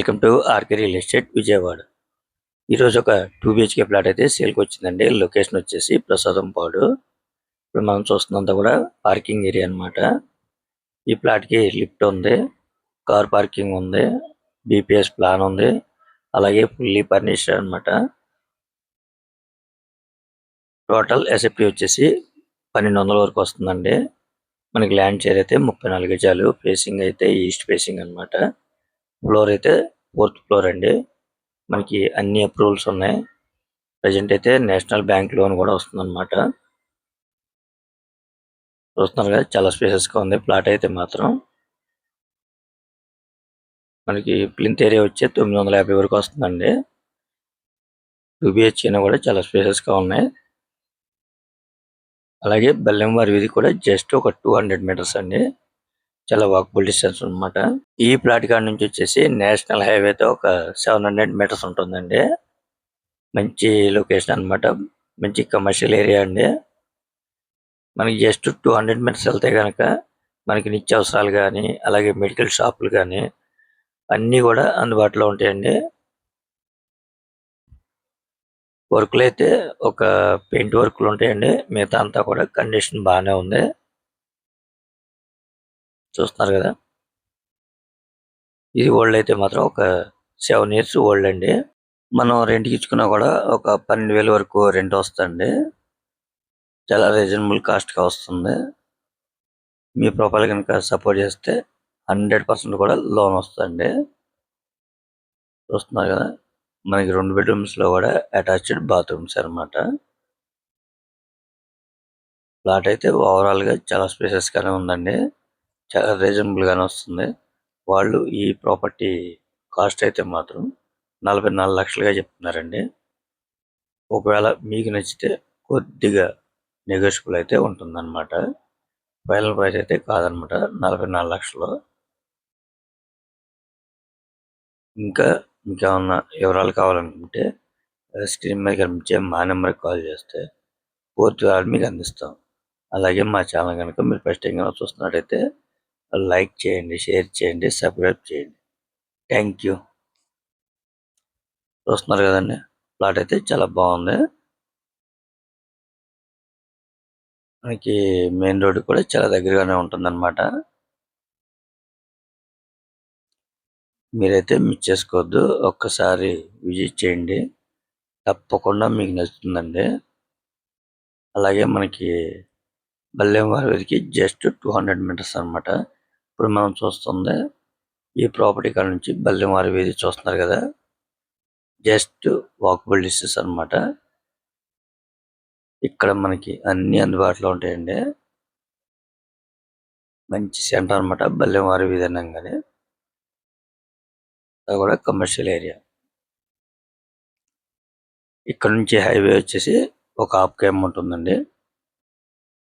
Welcome to RK real estate Vijayawada. ఈరోజు ఒక 2 BHK plot అయితే సేల్కి వచ్చిందండి. లొకేషన్ వచ్చేసి ప్రసాదం పాడు. ఇప్పుడు మనం చూస్తున్నంత కూడా పార్కింగ్ ఏరియా అనమాట. ఈ ప్లాట్కి లిఫ్ట్ ఉంది, కార్ పార్కింగ్ ఉంది, బీపీఎస్ ప్లాన్ ఉంది, అలాగే ఫుల్లీ ఫర్నిష్డ్ అనమాట. టోటల్ ఎస్ఎఫ్టీ వచ్చేసి 1200 వరకు వస్తుందండి. మనకి ల్యాండ్ షేర్ అయితే 34 గజాలు, ఫేసింగ్ అయితే ఈస్ట్ ఫేసింగ్ అనమాట. ఫ్లోర్ అయితే 4th ఫ్లోర్ అండి. మనకి అన్ని అప్రూవల్స్ ఉన్నాయి. ప్రజెంట్ అయితే నేషనల్ బ్యాంక్ లోన్ కూడా వస్తుంది అనమాట. చూస్తున్నారు కదా, చాలా స్పేసెస్ గా ఉంది ప్లాట్ అయితే మాత్రం. మనకి ప్లింత్ ఏరియా వచ్చి 950 వరకు వస్తుందండి. 2 బిహెచ్కే కూడా చాలా స్పేసెస్ గా ఉన్నాయి. అలాగే బెల్లంవారి వీధి కూడా జస్ట్ ఒక 200 మీటర్స్ అండి. చాలా వాకబుల్ డిస్టెన్స్ అనమాట. ఈ ప్లాట్ కాడ నుంచి వచ్చేసి నేషనల్ హైవే తో ఒక 700 మీటర్స్ ఉంటుందండి. మంచి లొకేషన్ అన్నమాట. మంచి కమర్షియల్ ఏరియా అండి. మనకి జస్ట్ 200 మీటర్స్ వెళ్తే కనుక మనకి నిత్యావసరాలు కానీ, అలాగే మెడికల్ షాపులు కానీ అన్నీ కూడా అందుబాటులో ఉంటాయండి. వర్క్లు అయితే ఒక పెయింట్ వర్క్లు ఉంటాయండి. మిగతా అంతా కూడా కండిషన్ బాగానే ఉంది. చూస్తున్నారు కదా, ఇది ఓల్డ్ అయితే మాత్రం ఒక 7 ఇయర్స్ ఓల్డ్ అండి. మనం రెంట్కి ఇచ్చుకున్నా కూడా ఒక 12,000 వరకు రెంట్ వస్తుందండి. చాలా రీజనబుల్ కాస్ట్ గా వస్తుంది. మీ ప్రొఫైల్ కనుక సపోర్ట్ చేస్తే 100% కూడా లోన్ వస్తుందండి. చూస్తున్నారు కదా, మనకి 2 బెడ్రూమ్స్ లో కూడా అటాచ్డ్ బాత్రూమ్స్ అన్నమాట. ప్లాట్ అయితే ఓవరాల్ గా చాలా స్పేసెస్ గానే ఉందండి. చాలా రీజనబుల్ గానే వస్తుంది. వాళ్ళు ఈ ప్రాపర్టీ కాస్ట్ అయితే మాత్రం 44 లక్షలుగా చెప్తున్నారండి. ఒకవేళ మీకు నచ్చితే కొద్దిగా నెగోషియబుల్ అయితే ఉంటుందన్నమాట. ఫైనల్ ప్రైస్ అయితే కాదనమాట 44 లక్షలు. ఇంకా ఇంకేమన్నా వివరాలు కావాలనుకుంటే స్క్రీన్ మీద కనిపించే మా నెంబర్కి కాల్ చేస్తే పూర్తి వివరాలు మీకు అందిస్తాం. అలాగే మా ఛానల్ కనుక మీరు ఫస్ట్ టైం కనుక చూస్తున్నట్టయితే లైక్ చేయండి, షేర్ చేయండి, సబ్స్క్రైబ్ చేయండి. Thank you. చూస్తున్నారు కదండి, ప్లాట్ అయితే చాలా బాగుంది. మనకి మెయిన్ రోడ్ కూడా చాలా దగ్గరగానే ఉంటుందన్నమాట. మీరైతే మిస్ చేసుకోవద్దు. ఒక్కసారి విజిట్ చేయండి, తప్పకుండా మీకు నచ్చుతుందండి. అలాగే మనకి బల్లెంవారి వీధికి జస్ట్ 200 మీటర్స్ అనమాట. ఇప్పుడు మనం చూస్తుంది ఈ ప్రాపర్టీ కాడ నుంచి బల్లెంవారి వీధి చూస్తున్నారు కదా, జస్ట్ వాకబుల్ డిస్టెన్స్ అనమాట. ఇక్కడ మనకి అన్ని అందుబాటులో ఉంటాయండి. మంచి సెంటర్ అనమాట బల్లెంవారి వీధి అనగానే. అది కూడా కమర్షియల్ ఏరియా. ఇక్కడ నుంచి హైవే వచ్చేసి ఒక 1/2 km ఉంటుందండి.